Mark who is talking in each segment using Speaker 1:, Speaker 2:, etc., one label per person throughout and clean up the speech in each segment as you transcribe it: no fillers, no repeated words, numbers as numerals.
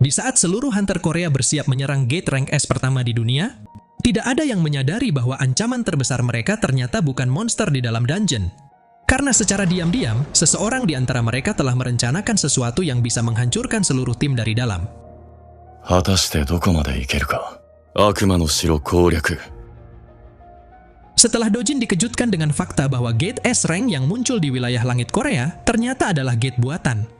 Speaker 1: Di saat seluruh hunter Korea bersiap menyerang gate rank S pertama di dunia, tidak ada yang menyadari bahwa ancaman terbesar mereka ternyata bukan monster di dalam dungeon. Karena secara diam-diam, seseorang di antara mereka telah merencanakan sesuatu yang bisa menghancurkan seluruh tim dari dalam.
Speaker 2: 果たしてどこまで行けるか。悪魔の城攻略。
Speaker 1: Setelah Dojin dikejutkan dengan fakta bahwa gate S rank yang muncul di wilayah langit Korea ternyata adalah gate buatan.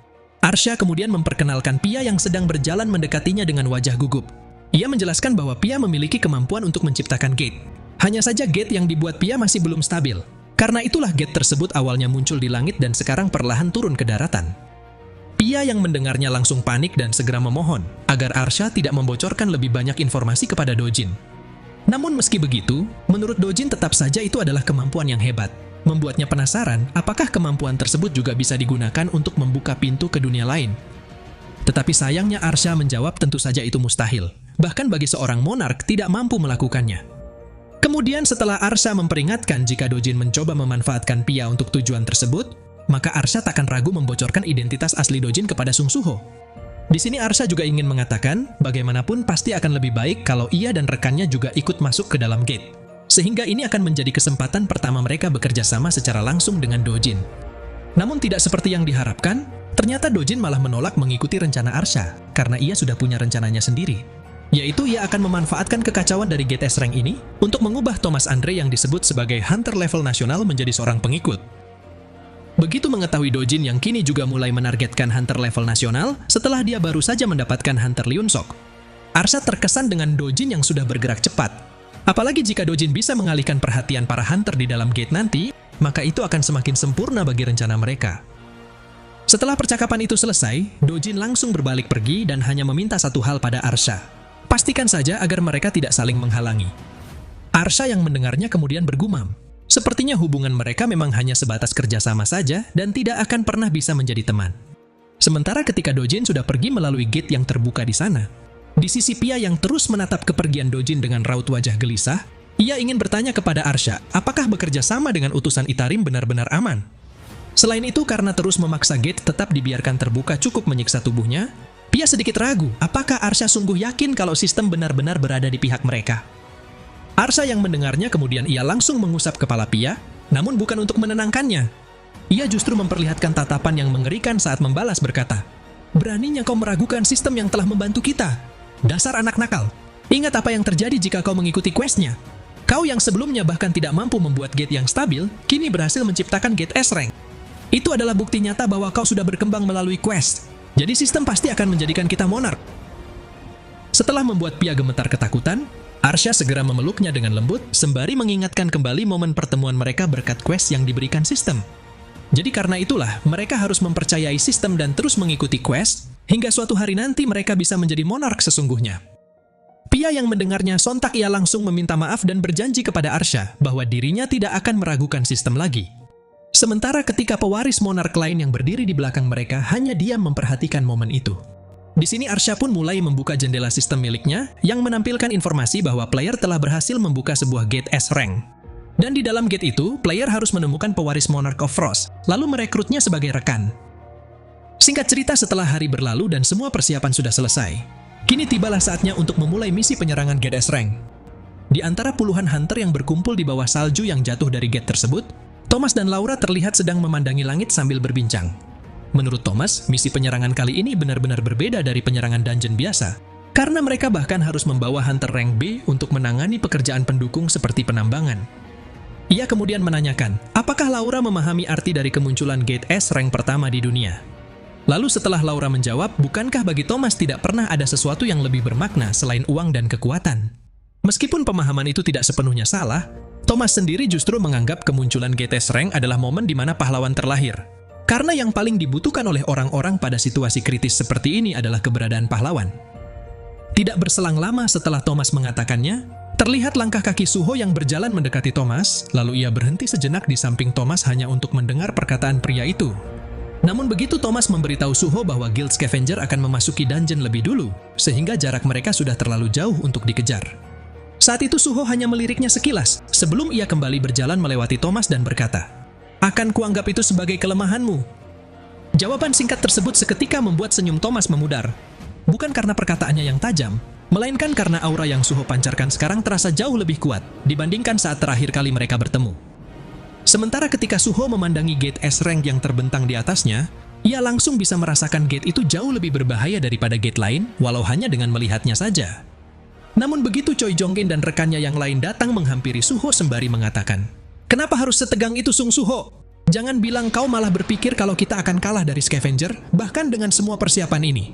Speaker 1: Arsha kemudian memperkenalkan Pia yang sedang berjalan mendekatinya dengan wajah gugup. Ia menjelaskan bahwa Pia memiliki kemampuan untuk menciptakan gate. Hanya saja gate yang dibuat Pia masih belum stabil. Karena itulah gate tersebut awalnya muncul di langit dan sekarang perlahan turun ke daratan. Pia yang mendengarnya langsung panik dan segera memohon agar Arsha tidak membocorkan lebih banyak informasi kepada Dojin. Namun meski begitu, menurut Dojin tetap saja itu adalah kemampuan yang hebat. Membuatnya penasaran apakah kemampuan tersebut juga bisa digunakan untuk membuka pintu ke dunia lain. Tetapi sayangnya Arsha menjawab tentu saja itu mustahil. Bahkan bagi seorang monark tidak mampu melakukannya. Kemudian setelah Arsha memperingatkan jika Dojin mencoba memanfaatkan Pia untuk tujuan tersebut, maka Arsha takkan ragu membocorkan identitas asli Dojin kepada Sung Suho. Di sini Arsha juga ingin mengatakan, bagaimanapun pasti akan lebih baik kalau ia dan rekannya juga ikut masuk ke dalam gate. Sehingga ini akan menjadi kesempatan pertama mereka bekerja sama secara langsung dengan Dojin. Namun tidak seperti yang diharapkan, ternyata Dojin malah menolak mengikuti rencana Arsha, karena ia sudah punya rencananya sendiri. Yaitu ia akan memanfaatkan kekacauan dari gate S rank ini untuk mengubah Thomas Andre yang disebut sebagai hunter level nasional menjadi seorang pengikut. Begitu mengetahui Dojin yang kini juga mulai menargetkan hunter level nasional setelah dia baru saja mendapatkan hunter Leunsok, Arsha terkesan dengan Dojin yang sudah bergerak cepat. Apalagi jika Dojin bisa mengalihkan perhatian para hunter di dalam gate nanti, maka itu akan semakin sempurna bagi rencana mereka. Setelah percakapan itu selesai, Dojin langsung berbalik pergi dan hanya meminta satu hal pada Arsha. Pastikan saja agar mereka tidak saling menghalangi. Arsha yang mendengarnya kemudian bergumam. Sepertinya hubungan mereka memang hanya sebatas kerjasama saja dan tidak akan pernah bisa menjadi teman. Sementara ketika Dojin sudah pergi melalui gate yang terbuka di sana, di sisi Pia yang terus menatap kepergian Dojin dengan raut wajah gelisah, ia ingin bertanya kepada Arsha apakah bekerja sama dengan utusan Itarim benar-benar aman. Selain itu, karena terus memaksa gate tetap dibiarkan terbuka cukup menyiksa tubuhnya, Pia sedikit ragu apakah Arsha sungguh yakin kalau sistem benar-benar berada di pihak mereka. Arsha yang mendengarnya kemudian ia langsung mengusap kepala Pia, namun bukan untuk menenangkannya. Ia justru memperlihatkan tatapan yang mengerikan saat membalas berkata, "Beraninya kau meragukan sistem yang telah membantu kita. Dasar anak nakal. Ingat apa yang terjadi jika kau mengikuti quest-nya. Kau yang sebelumnya bahkan tidak mampu membuat gate yang stabil, kini berhasil menciptakan gate S rank. Itu adalah bukti nyata bahwa kau sudah berkembang melalui quest. Jadi sistem pasti akan menjadikan kita monark." Setelah membuat Pia gemetar ketakutan, Arsha segera memeluknya dengan lembut, sembari mengingatkan kembali momen pertemuan mereka berkat quest yang diberikan sistem. Jadi karena itulah, mereka harus mempercayai sistem dan terus mengikuti quest, hingga suatu hari nanti mereka bisa menjadi monark sesungguhnya. Pia yang mendengarnya sontak ia langsung meminta maaf dan berjanji kepada Arsha bahwa dirinya tidak akan meragukan sistem lagi. Sementara ketika pewaris monark lain yang berdiri di belakang mereka hanya diam memperhatikan momen itu. Di sini Arsha pun mulai membuka jendela sistem miliknya yang menampilkan informasi bahwa player telah berhasil membuka sebuah gate S rank. Dan di dalam gate itu, player harus menemukan pewaris Monarch of Frost, lalu merekrutnya sebagai rekan. Singkat cerita, setelah hari berlalu dan semua persiapan sudah selesai, kini tibalah saatnya untuk memulai misi penyerangan gate S rank. Di antara puluhan hunter yang berkumpul di bawah salju yang jatuh dari gate tersebut, Thomas dan Laura terlihat sedang memandangi langit sambil berbincang. Menurut Thomas, misi penyerangan kali ini benar-benar berbeda dari penyerangan dungeon biasa, karena mereka bahkan harus membawa hunter rank B untuk menangani pekerjaan pendukung seperti penambangan. Ia kemudian menanyakan, apakah Laura memahami arti dari kemunculan gate S rank pertama di dunia? Lalu setelah Laura menjawab, bukankah bagi Thomas tidak pernah ada sesuatu yang lebih bermakna selain uang dan kekuatan? Meskipun pemahaman itu tidak sepenuhnya salah, Thomas sendiri justru menganggap kemunculan gate S rank adalah momen di mana pahlawan terlahir. Karena yang paling dibutuhkan oleh orang-orang pada situasi kritis seperti ini adalah keberadaan pahlawan. Tidak berselang lama setelah Thomas mengatakannya, terlihat langkah kaki Suho yang berjalan mendekati Thomas, lalu ia berhenti sejenak di samping Thomas hanya untuk mendengar perkataan pria itu. Namun begitu Thomas memberitahu Suho bahwa Guild Scavenger akan memasuki dungeon lebih dulu, sehingga jarak mereka sudah terlalu jauh untuk dikejar. Saat itu Suho hanya meliriknya sekilas, sebelum ia kembali berjalan melewati Thomas dan berkata, "Akan kuanggap itu sebagai kelemahanmu." Jawaban singkat tersebut seketika membuat senyum Thomas memudar. bukan karena perkataannya yang tajam, melainkan karena aura yang Suho pancarkan sekarang terasa jauh lebih kuat dibandingkan saat terakhir kali mereka bertemu. Sementara ketika Suho memandangi gate S-Rank yang terbentang di atasnya, ia langsung bisa merasakan gate itu jauh lebih berbahaya daripada gate lain, walau hanya dengan melihatnya saja. Namun begitu Choi Jong-in dan rekannya yang lain datang menghampiri Suho sembari mengatakan, "Kenapa harus setegang itu Sung Suho? Jangan bilang kau malah berpikir kalau kita akan kalah dari Scavenger, bahkan dengan semua persiapan ini."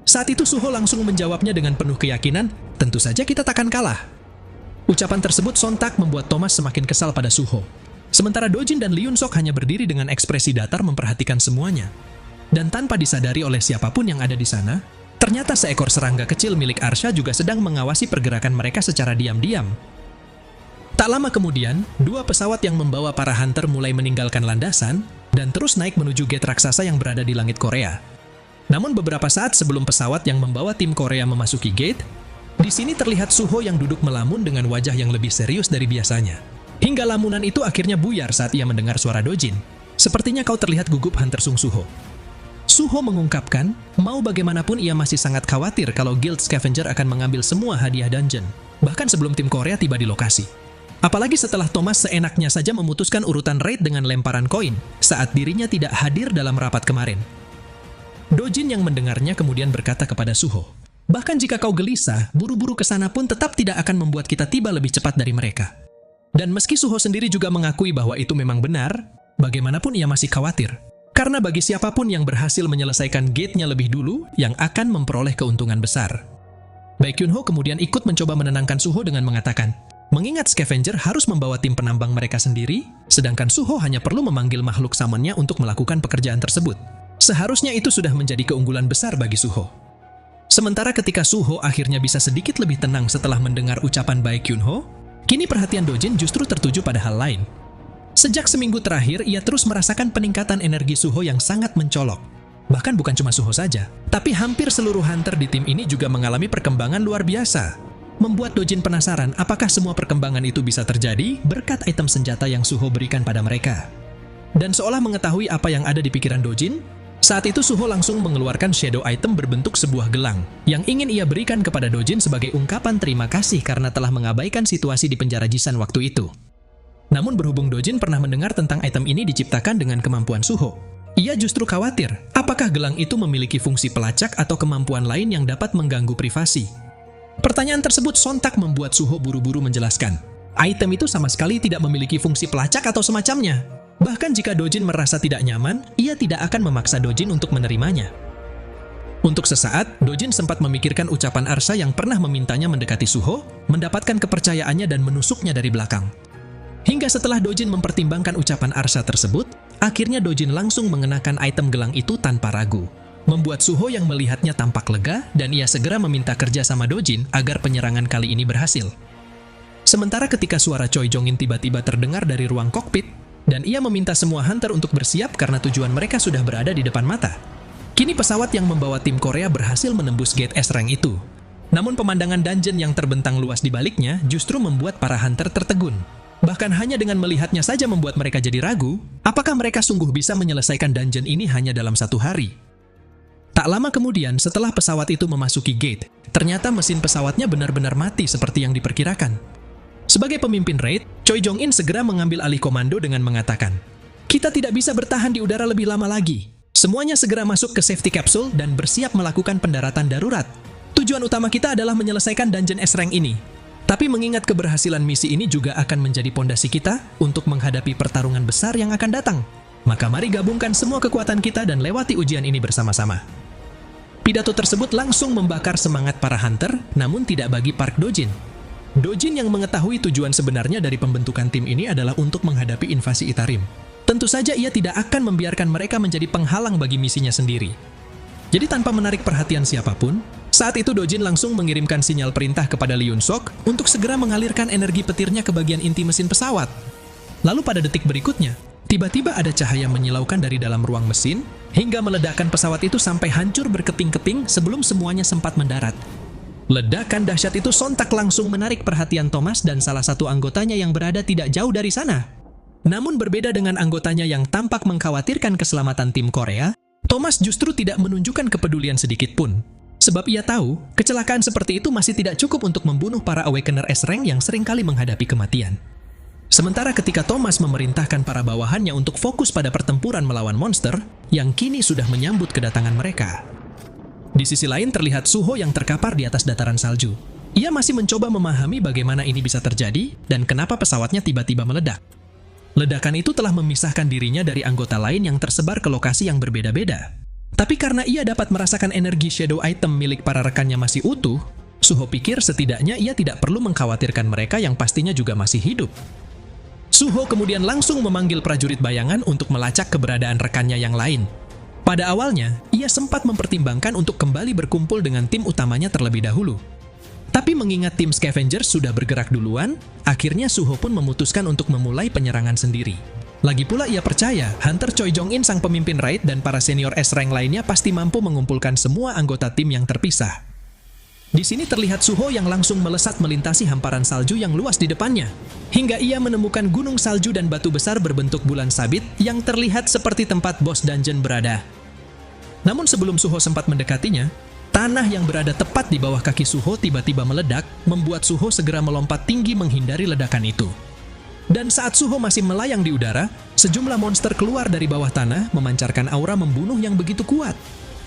Speaker 1: Saat itu Suho langsung menjawabnya dengan penuh keyakinan, "Tentu saja kita takkan kalah." Ucapan tersebut sontak membuat Thomas semakin kesal pada Suho. Sementara Dojin dan Lee Yun-sok hanya berdiri dengan ekspresi datar memperhatikan semuanya. Dan tanpa disadari oleh siapapun yang ada di sana, ternyata seekor serangga kecil milik Arsha juga sedang mengawasi pergerakan mereka secara diam-diam. Tak lama kemudian, dua pesawat yang membawa para hunter mulai meninggalkan landasan dan terus naik menuju gate raksasa yang berada di langit Korea. Namun beberapa saat sebelum pesawat yang membawa tim Korea memasuki gate, di sini terlihat Suho yang duduk melamun dengan wajah yang lebih serius dari biasanya. Hingga lamunan itu akhirnya buyar saat ia mendengar suara Dojin. "Sepertinya kau terlihat gugup hunter Sung Suho." Suho mengungkapkan, mau bagaimanapun ia masih sangat khawatir kalau Guild Scavenger akan mengambil semua hadiah dungeon, bahkan sebelum tim Korea tiba di lokasi. Apalagi setelah Thomas seenaknya saja memutuskan urutan raid dengan lemparan koin saat dirinya tidak hadir dalam rapat kemarin. Dojin yang mendengarnya kemudian berkata kepada Suho, "Bahkan jika kau gelisah, buru-buru ke sana pun tetap tidak akan membuat kita tiba lebih cepat dari mereka." Dan meski Suho sendiri juga mengakui bahwa itu memang benar, bagaimanapun ia masih khawatir. Karena bagi siapapun yang berhasil menyelesaikan gate-nya lebih dulu, yang akan memperoleh keuntungan besar. Baek Kyun-ho kemudian ikut mencoba menenangkan Suho dengan mengatakan, mengingat Scavenger harus membawa tim penambang mereka sendiri, sedangkan Suho hanya perlu memanggil makhluk samonnya untuk melakukan pekerjaan tersebut. Seharusnya itu sudah menjadi keunggulan besar bagi Suho. Sementara ketika Suho akhirnya bisa sedikit lebih tenang setelah mendengar ucapan Baek Kyun-ho, kini perhatian Dojin justru tertuju pada hal lain. Sejak seminggu terakhir, ia terus merasakan peningkatan energi Suho yang sangat mencolok. Bahkan bukan cuma Suho saja, tapi hampir seluruh hunter di tim ini juga mengalami perkembangan luar biasa. Membuat Dojin penasaran apakah semua perkembangan itu bisa terjadi berkat item senjata yang Suho berikan pada mereka. Dan seolah mengetahui apa yang ada di pikiran Dojin, saat itu Suho langsung mengeluarkan shadow item berbentuk sebuah gelang yang ingin ia berikan kepada Dojin sebagai ungkapan terima kasih karena telah mengabaikan situasi di penjara Jisan waktu itu. Namun berhubung Dojin pernah mendengar tentang item ini diciptakan dengan kemampuan Suho, ia justru khawatir apakah gelang itu memiliki fungsi pelacak atau kemampuan lain yang dapat mengganggu privasi. Pertanyaan tersebut sontak membuat Suho buru-buru menjelaskan. Item itu sama sekali tidak memiliki fungsi pelacak atau semacamnya. Bahkan jika Dojin merasa tidak nyaman, ia tidak akan memaksa Dojin untuk menerimanya. Untuk sesaat, Dojin sempat memikirkan ucapan Arsha yang pernah memintanya mendekati Suho, mendapatkan kepercayaannya dan menusuknya dari belakang. Hingga setelah Dojin mempertimbangkan ucapan Arsha tersebut, akhirnya Dojin langsung mengenakan item gelang itu tanpa ragu. Membuat Suho yang melihatnya tampak lega dan ia segera meminta kerja sama Dojin agar penyerangan kali ini berhasil. Sementara ketika suara Choi Jong-in tiba-tiba terdengar dari ruang kokpit, dan ia meminta semua hunter untuk bersiap karena tujuan mereka sudah berada di depan mata. Kini pesawat yang membawa tim Korea berhasil menembus gate S-Rank itu. Namun pemandangan dungeon yang terbentang luas di baliknya justru membuat para hunter tertegun. Bahkan hanya dengan melihatnya saja membuat mereka jadi ragu, apakah mereka sungguh bisa menyelesaikan dungeon ini hanya dalam 1 hari. Tak lama kemudian setelah pesawat itu memasuki gate, ternyata mesin pesawatnya benar-benar mati seperti yang diperkirakan. Sebagai pemimpin raid, Choi Jong-in segera mengambil alih komando dengan mengatakan, "Kita tidak bisa bertahan di udara lebih lama lagi. Semuanya segera masuk ke safety capsule dan bersiap melakukan pendaratan darurat. Tujuan utama kita adalah menyelesaikan dungeon S-Rank ini. Tapi mengingat keberhasilan misi ini juga akan menjadi pondasi kita untuk menghadapi pertarungan besar yang akan datang. Maka mari gabungkan semua kekuatan kita dan lewati ujian ini bersama-sama." Pidato tersebut langsung membakar semangat para hunter, namun tidak bagi Park Dojin. Dojin yang mengetahui tujuan sebenarnya dari pembentukan tim ini adalah untuk menghadapi invasi Itarim. Tentu saja ia tidak akan membiarkan mereka menjadi penghalang bagi misinya sendiri. Jadi tanpa menarik perhatian siapapun, saat itu Dojin langsung mengirimkan sinyal perintah kepada Lee Yun-sok untuk segera mengalirkan energi petirnya ke bagian inti mesin pesawat. Lalu pada detik berikutnya, tiba-tiba ada cahaya menyilaukan dari dalam ruang mesin, hingga meledakkan pesawat itu sampai hancur berkeping-keping sebelum semuanya sempat mendarat. Ledakan dahsyat itu sontak langsung menarik perhatian Thomas dan salah satu anggotanya yang berada tidak jauh dari sana. Namun berbeda dengan anggotanya yang tampak mengkhawatirkan keselamatan tim Korea, Thomas justru tidak menunjukkan kepedulian sedikit pun. Sebab ia tahu, kecelakaan seperti itu masih tidak cukup untuk membunuh para Awakener S-Rank yang seringkali menghadapi kematian. Sementara ketika Thomas memerintahkan para bawahannya untuk fokus pada pertempuran melawan monster, yang kini sudah menyambut kedatangan mereka. Di sisi lain terlihat Suho yang terkapar di atas dataran salju. Ia masih mencoba memahami bagaimana ini bisa terjadi dan kenapa pesawatnya tiba-tiba meledak. Ledakan itu telah memisahkan dirinya dari anggota lain yang tersebar ke lokasi yang berbeda-beda. Tapi karena ia dapat merasakan energi shadow item milik para rekannya masih utuh, Suho pikir setidaknya ia tidak perlu mengkhawatirkan mereka yang pastinya juga masih hidup. Suho kemudian langsung memanggil prajurit bayangan untuk melacak keberadaan rekannya yang lain. Pada awalnya, ia sempat mempertimbangkan untuk kembali berkumpul dengan tim utamanya terlebih dahulu. Tapi mengingat tim Scavengers sudah bergerak duluan, akhirnya Suho pun memutuskan untuk memulai penyerangan sendiri. Lagi pula ia percaya, Hunter Choi Jong-in sang pemimpin raid dan para senior S-Rank lainnya pasti mampu mengumpulkan semua anggota tim yang terpisah. Di sini terlihat Suho yang langsung melesat melintasi hamparan salju yang luas di depannya, hingga ia menemukan gunung salju dan batu besar berbentuk bulan sabit yang terlihat seperti tempat bos dungeon berada. Namun sebelum Suho sempat mendekatinya, tanah yang berada tepat di bawah kaki Suho tiba-tiba meledak, membuat Suho segera melompat tinggi menghindari ledakan itu. Dan saat Suho masih melayang di udara, sejumlah monster keluar dari bawah tanah memancarkan aura membunuh yang begitu kuat,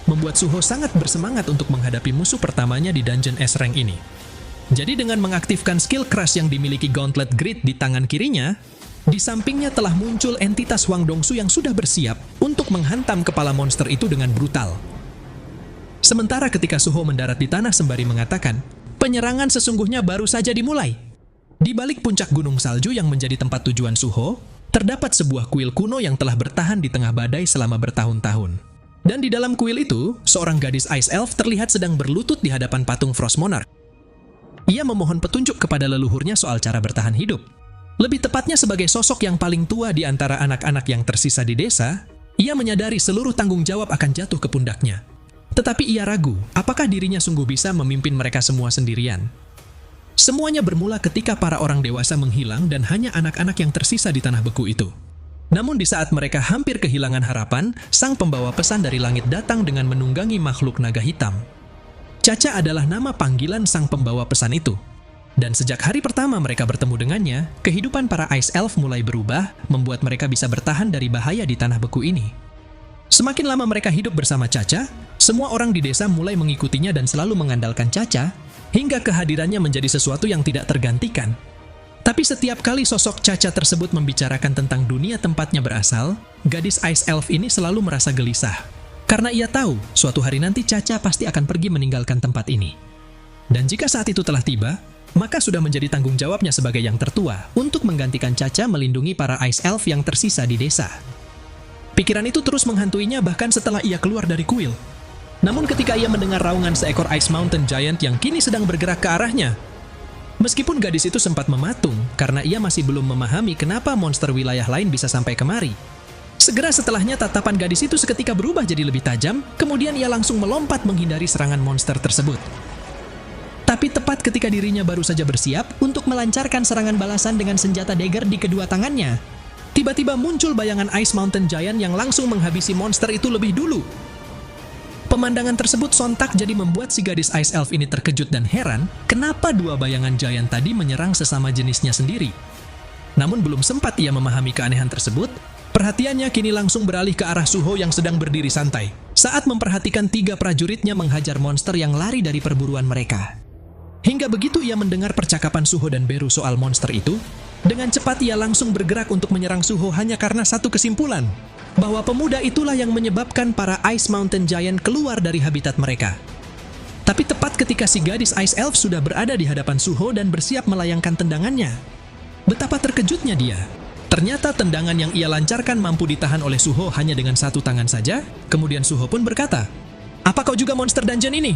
Speaker 1: membuat Suho sangat bersemangat untuk menghadapi musuh pertamanya di dungeon S-Rank ini. Jadi dengan mengaktifkan skill crush yang dimiliki Gauntlet Grid di tangan kirinya, di sampingnya telah muncul entitas Hwang Dongsu yang sudah bersiap untuk menghantam kepala monster itu dengan brutal. Sementara ketika Suho mendarat di tanah sembari mengatakan, penyerangan sesungguhnya baru saja dimulai. Di balik puncak gunung salju yang menjadi tempat tujuan Suho, terdapat sebuah kuil kuno yang telah bertahan di tengah badai selama bertahun-tahun. Dan di dalam kuil itu, seorang gadis Ice Elf terlihat sedang berlutut di hadapan patung Frost Monarch. Ia memohon petunjuk kepada leluhurnya soal cara bertahan hidup. Lebih tepatnya sebagai sosok yang paling tua di antara anak-anak yang tersisa di desa, ia menyadari seluruh tanggung jawab akan jatuh ke pundaknya. Tetapi ia ragu, apakah dirinya sungguh bisa memimpin mereka semua sendirian. Semuanya bermula ketika para orang dewasa menghilang dan hanya anak-anak yang tersisa di tanah beku itu. Namun di saat mereka hampir kehilangan harapan, sang pembawa pesan dari langit datang dengan menunggangi makhluk naga hitam. Caca adalah nama panggilan sang pembawa pesan itu. Dan sejak hari pertama mereka bertemu dengannya, kehidupan para Ice Elf mulai berubah, membuat mereka bisa bertahan dari bahaya di tanah beku ini. Semakin lama mereka hidup bersama Caca, semua orang di desa mulai mengikutinya dan selalu mengandalkan Caca, hingga kehadirannya menjadi sesuatu yang tidak tergantikan. Tapi setiap kali sosok Caca tersebut membicarakan tentang dunia tempatnya berasal, gadis Ice Elf ini selalu merasa gelisah. Karena ia tahu, suatu hari nanti Caca pasti akan pergi meninggalkan tempat ini. Dan jika saat itu telah tiba, maka sudah menjadi tanggung jawabnya sebagai yang tertua untuk menggantikan Caca melindungi para Ice Elf yang tersisa di desa. Pikiran itu terus menghantuinya bahkan setelah ia keluar dari kuil. Namun ketika ia mendengar raungan seekor Ice Mountain Giant yang kini sedang bergerak ke arahnya, meskipun gadis itu sempat mematung karena ia masih belum memahami kenapa monster wilayah lain bisa sampai kemari. Segera setelahnya tatapan gadis itu seketika berubah jadi lebih tajam, kemudian ia langsung melompat menghindari serangan monster tersebut. Tapi tepat ketika dirinya baru saja bersiap untuk melancarkan serangan balasan dengan senjata dagger di kedua tangannya, tiba-tiba muncul bayangan Ice Mountain Giant yang langsung menghabisi monster itu lebih dulu. Pemandangan tersebut sontak jadi membuat si gadis Ice Elf ini terkejut dan heran kenapa dua bayangan giant tadi menyerang sesama jenisnya sendiri. Namun belum sempat ia memahami keanehan tersebut, perhatiannya kini langsung beralih ke arah Suho yang sedang berdiri santai saat memperhatikan 3 prajuritnya menghajar monster yang lari dari perburuan mereka. Hingga begitu ia mendengar percakapan Suho dan Beru soal monster itu, dengan cepat ia langsung bergerak untuk menyerang Suho hanya karena satu kesimpulan, bahwa pemuda itulah yang menyebabkan para Ice Mountain Giant keluar dari habitat mereka. Tapi tepat ketika si gadis Ice Elf sudah berada di hadapan Suho dan bersiap melayangkan tendangannya, betapa terkejutnya dia. Ternyata tendangan yang ia lancarkan mampu ditahan oleh Suho hanya dengan satu tangan saja. Kemudian Suho pun berkata, "Apa kau juga monster dungeon ini?"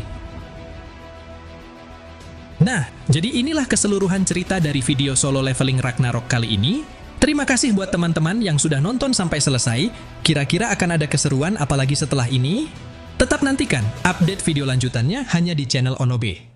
Speaker 1: Nah, jadi inilah keseluruhan cerita dari video solo leveling Ragnarok kali ini. Terima kasih buat teman-teman yang sudah nonton sampai selesai. Kira-kira akan ada keseruan apalagi setelah ini? Tetap nantikan update video lanjutannya hanya di channel Onobe.